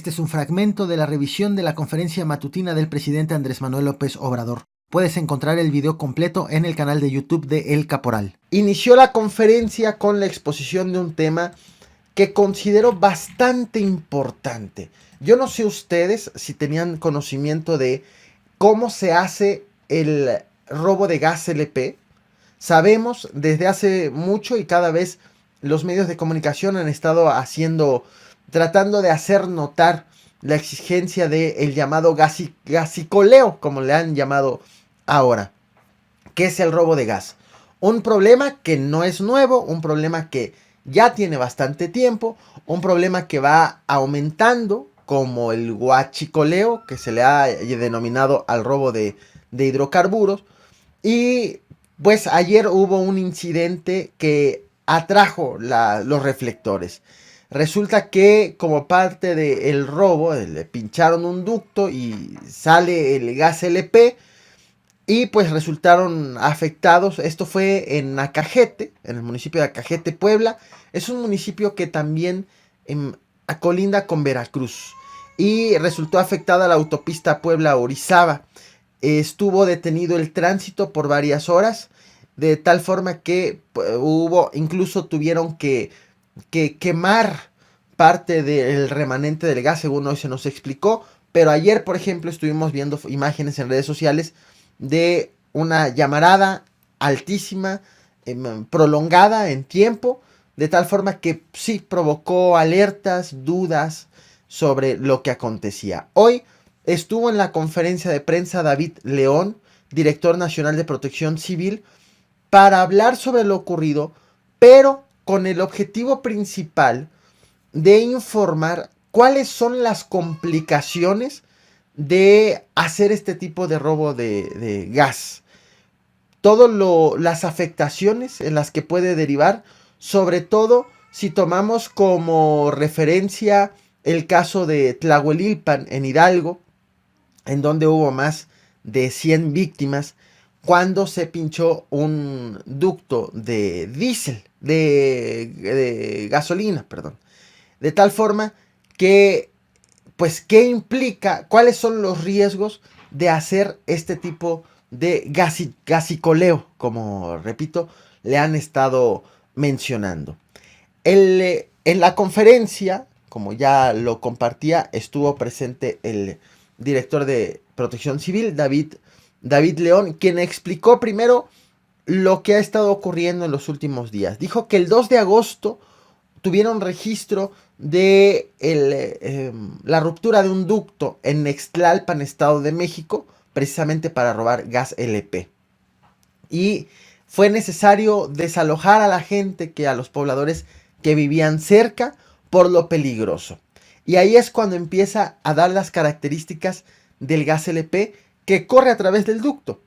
Este es un fragmento de la revisión de la conferencia matutina del presidente Andrés Manuel López Obrador. Puedes encontrar el video completo en el canal de YouTube de El Caporal. Inició la conferencia con la exposición de un tema que considero bastante importante. Yo no sé ustedes si tenían conocimiento de cómo se hace el robo de gas LP. Sabemos desde hace mucho y cada vez los medios de comunicación han estado tratando de hacer notar la exigencia del llamado gasicoleo, como le han llamado ahora, que es el robo de gas. Un problema que no es nuevo, un problema que ya tiene bastante tiempo, un problema que va aumentando, como el huachicoleo, que se le ha denominado al robo de hidrocarburos. Y pues ayer hubo un incidente que atrajo los reflectores. Resulta que como parte del robo le pincharon un ducto y sale el gas LP y pues resultaron afectados. Esto fue en Acajete, en el municipio de Acajete, Puebla. Es un municipio que también colinda con Veracruz y resultó afectada la autopista Puebla-Orizaba. Estuvo detenido el tránsito por varias horas, de tal forma que incluso tuvieron que quemar parte del remanente del gas, según hoy se nos explicó. Pero ayer, por ejemplo, estuvimos viendo imágenes en redes sociales de una llamarada altísima, prolongada en tiempo, de tal forma que sí provocó alertas, dudas sobre lo que acontecía. Hoy estuvo en la conferencia de prensa David León, director nacional de Protección Civil, para hablar sobre lo ocurrido, pero con el objetivo principal de informar cuáles son las complicaciones de hacer este tipo de robo de gas. Todas las afectaciones en las que puede derivar, sobre todo si tomamos como referencia el caso de Tlahuelilpan en Hidalgo, en donde hubo más de 100 víctimas cuando se pinchó un ducto de diésel, de gasolina, perdón. De tal forma que, pues, ¿qué implica? ¿Cuáles son los riesgos de hacer este tipo de gasicoleo? Como, repito, le han estado mencionando. En la conferencia, como ya lo compartía, estuvo presente el director de Protección Civil, David León, quien explicó primero lo que ha estado ocurriendo en los últimos días. Dijo que el 2 de agosto tuvieron registro de la ruptura de un ducto en Nextlalpan, Estado de México, precisamente para robar gas LP. Y fue necesario desalojar a la gente, a los pobladores que vivían cerca, por lo peligroso. Y ahí es cuando empieza a dar las características del gas LP que corre a través del ducto.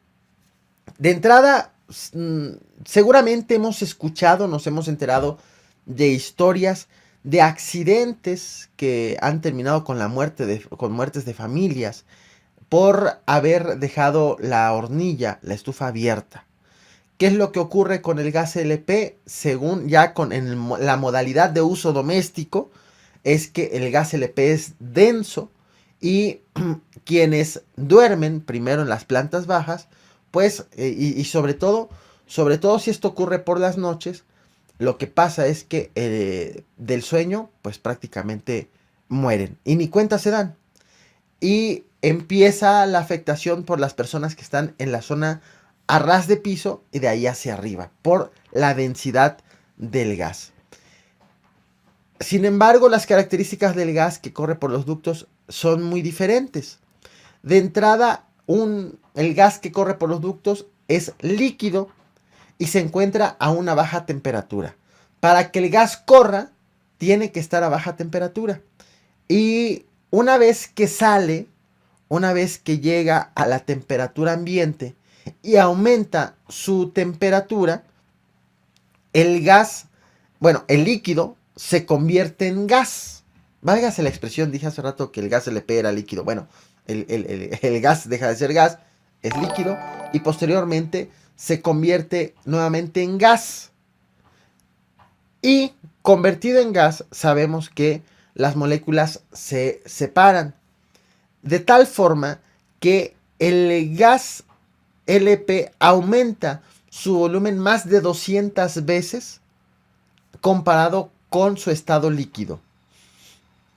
De entrada, seguramente hemos escuchado, nos hemos enterado de historias de accidentes que han terminado con muertes de familias por haber dejado la hornilla, la estufa abierta. ¿Qué es lo que ocurre con el gas LP? Según ya la modalidad de uso doméstico, es que el gas LP es denso y quienes duermen primero en las plantas bajas, pues, y sobre todo si esto ocurre por las noches, lo que pasa es que del sueño, pues prácticamente mueren y ni cuenta se dan. Y empieza la afectación por las personas que están en la zona a ras de piso y de ahí hacia arriba, por la densidad del gas. Sin embargo, las características del gas que corre por los ductos son muy diferentes. De entrada, el gas que corre por los ductos es líquido y se encuentra a una baja temperatura. Para que el gas corra, tiene que estar a baja temperatura. Y una vez que sale, una vez que llega a la temperatura ambiente y aumenta su temperatura, el líquido se convierte en gas. Válgase la expresión, dije hace rato que el gas LP era líquido. Bueno, el gas deja de ser gas, es líquido y posteriormente se convierte nuevamente en gas. Y convertido en gas, sabemos que las moléculas se separan. De tal forma que el gas LP aumenta su volumen más de 200 veces comparado con su estado líquido.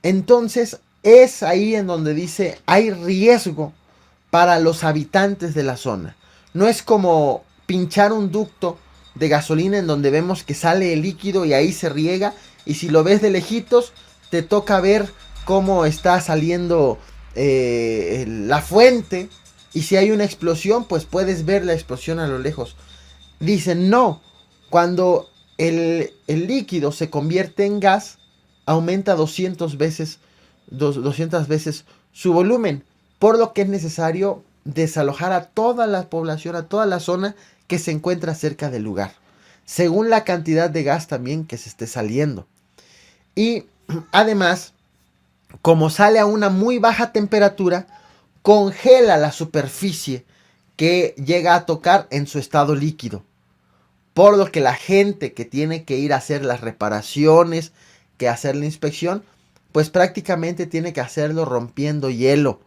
Entonces es ahí en donde dice hay riesgo para los habitantes de la zona. No es como pinchar un ducto de gasolina en donde vemos que sale el líquido y ahí se riega, y si lo ves de lejitos te toca ver cómo está saliendo la fuente, y si hay una explosión pues puedes ver la explosión a lo lejos. Dicen no, cuando el líquido se convierte en gas aumenta 200 veces su volumen, por lo que es necesario desalojar a toda la población, a toda la zona que se encuentra cerca del lugar, según la cantidad de gas también que se esté saliendo. Y además, como sale a una muy baja temperatura, congela la superficie que llega a tocar en su estado líquido, por lo que la gente que tiene que ir a hacer las reparaciones, que hacer la inspección, pues prácticamente tiene que hacerlo rompiendo hielo.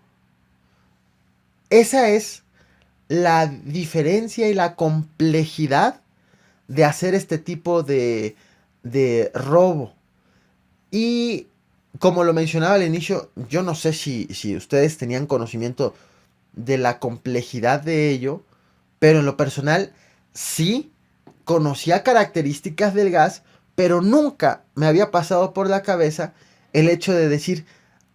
Esa es la diferencia y la complejidad de hacer este tipo de robo. Y como lo mencionaba al inicio, yo no sé si ustedes tenían conocimiento de la complejidad de ello, pero en lo personal sí conocía características del gas, pero nunca me había pasado por la cabeza el hecho de decir,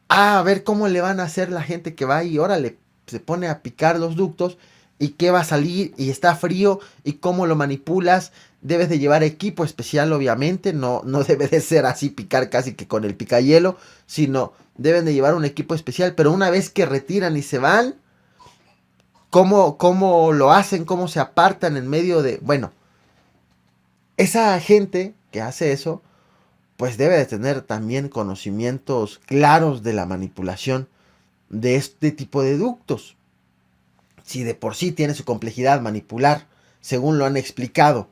a ver cómo le van a hacer la gente que va y órale, se pone a picar los ductos y qué va a salir y está frío y cómo lo manipulas. Debes de llevar equipo especial, obviamente, no debe de ser así picar casi que con el picahielo, sino deben de llevar un equipo especial, pero una vez que retiran y se van, cómo lo hacen, cómo se apartan en medio de, bueno, esa gente que hace eso, pues debe de tener también conocimientos claros de la manipulación de este tipo de ductos. Si de por sí tiene su complejidad manipular, según lo han explicado,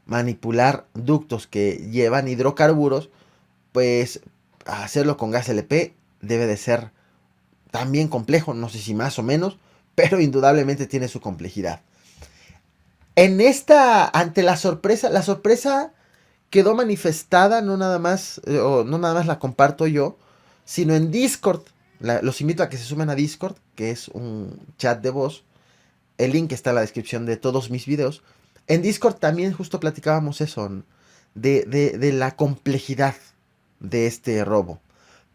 manipular ductos que llevan hidrocarburos, pues hacerlo con gas LP debe de ser también complejo, no sé si más o menos, pero indudablemente tiene su complejidad. En esta, ante la sorpresa quedó manifestada, no nada más la comparto yo, sino en Discord. Los invito a que se sumen a Discord, que es un chat de voz. El link está en la descripción de todos mis videos. En Discord también justo platicábamos eso, de la complejidad de este robo.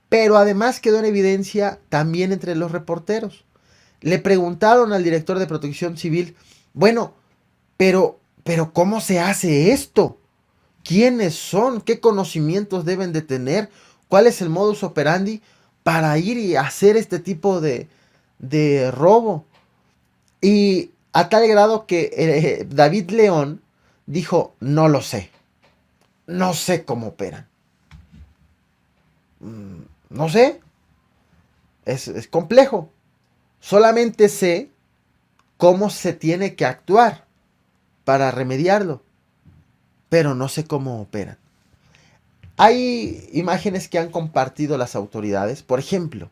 Pero además quedó en evidencia también entre los reporteros. Le preguntaron al director de Protección Civil, bueno, pero ¿cómo se hace esto? ¿Quiénes son? ¿Qué conocimientos deben de tener? ¿Cuál es el modus operandi para ir y hacer este tipo de robo? Y a tal grado que David León dijo, no lo sé. No sé cómo operan. No sé. Es complejo. Solamente sé cómo se tiene que actuar para remediarlo. Pero no sé cómo operan. Hay imágenes que han compartido las autoridades. Por ejemplo,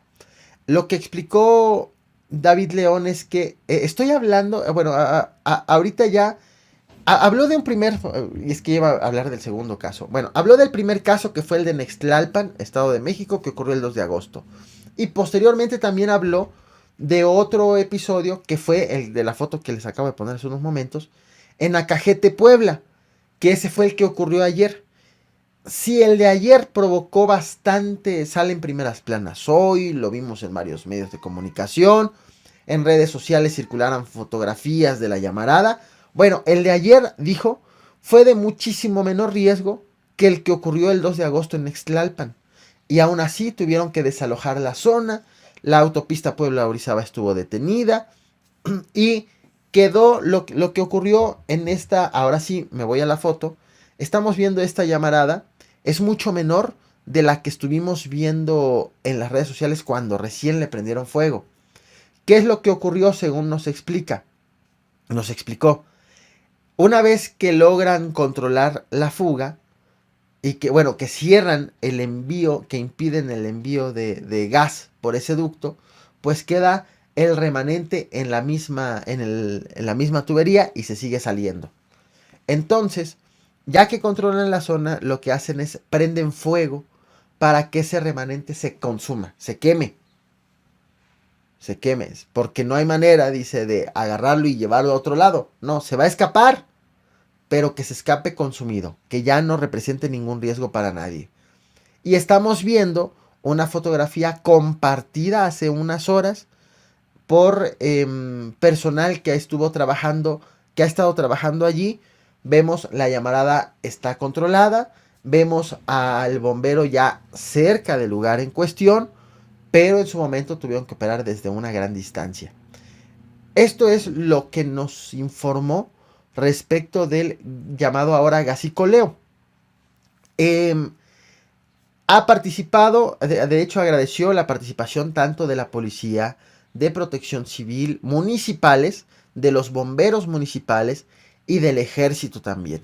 lo que explicó David León es que estoy hablando, bueno, ahorita ya habló de un primer, y es que iba a hablar del segundo caso. Bueno, habló del primer caso que fue el de Nextlalpan, Estado de México, que ocurrió el 2 de agosto. Y posteriormente también habló de otro episodio que fue el de la foto que les acabo de poner hace unos momentos, en Acajete, Puebla, que ese fue el que ocurrió ayer. Si el de ayer provocó bastante, sale en primeras planas hoy, lo vimos en varios medios de comunicación, en redes sociales circularon fotografías de la llamarada. Bueno, el de ayer, dijo, fue de muchísimo menor riesgo que el que ocurrió el 2 de agosto en Nextlalpan. Y aún así tuvieron que desalojar la zona, la autopista Puebla-Orizaba estuvo detenida y quedó lo que ocurrió en esta, ahora sí me voy a la foto, estamos viendo esta llamarada, es mucho menor de la que estuvimos viendo en las redes sociales cuando recién le prendieron fuego. ¿Qué es lo que ocurrió según nos explicó? Una vez que logran controlar la fuga y que, bueno, que cierran el envío, que impiden el envío de gas por ese ducto, pues queda el remanente en la misma, en la misma tubería y se sigue saliendo. Entonces, ya que controlan la zona, lo que hacen es prenden fuego para que ese remanente se consuma, se queme. Se queme, porque no hay manera, dice, de agarrarlo y llevarlo a otro lado. No, se va a escapar, pero que se escape consumido, que ya no represente ningún riesgo para nadie. Y estamos viendo una fotografía compartida hace unas horas por personal que estuvo trabajando, que ha estado trabajando allí. Vemos la llamarada está controlada, vemos al bombero ya cerca del lugar en cuestión, pero en su momento tuvieron que operar desde una gran distancia. Esto es lo que nos informó respecto del llamado ahora gasicoleo. Ha participado, de hecho agradeció la participación tanto de la policía, de protección civil, municipales, de los bomberos municipales y del ejército también.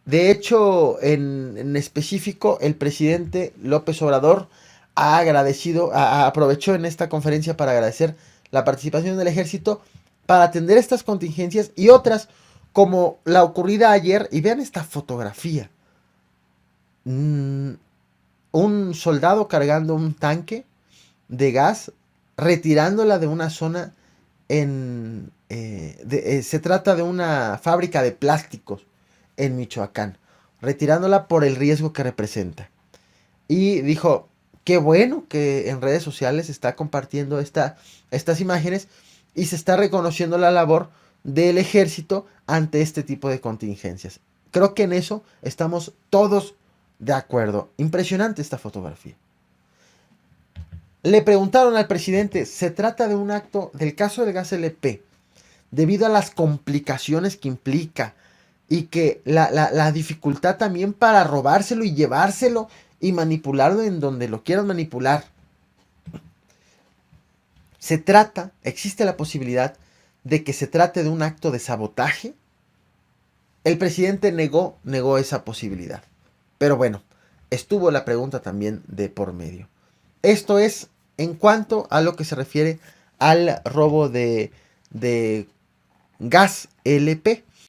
De hecho, en específico, el presidente López Obrador ha agradecido, aprovechó en esta conferencia para agradecer la participación del ejército para atender estas contingencias y otras como la ocurrida ayer. Y vean esta fotografía. Un soldado cargando un tanque de gas, retirándola de una zona se trata de una fábrica de plásticos en Michoacán, retirándola por el riesgo que representa. Y dijo, qué bueno que en redes sociales se está compartiendo estas imágenes y se está reconociendo la labor del ejército ante este tipo de contingencias. Creo que en eso estamos todos de acuerdo. Impresionante esta fotografía. Le preguntaron al presidente, ¿se trata de un acto del caso del gas LP? Debido a las complicaciones que implica y que la dificultad también para robárselo y llevárselo y manipularlo en donde lo quieran manipular. Existe la posibilidad de que se trate de un acto de sabotaje. El presidente negó esa posibilidad. Pero bueno, estuvo la pregunta también de por medio. Esto es en cuanto a lo que se refiere al robo de gas LP.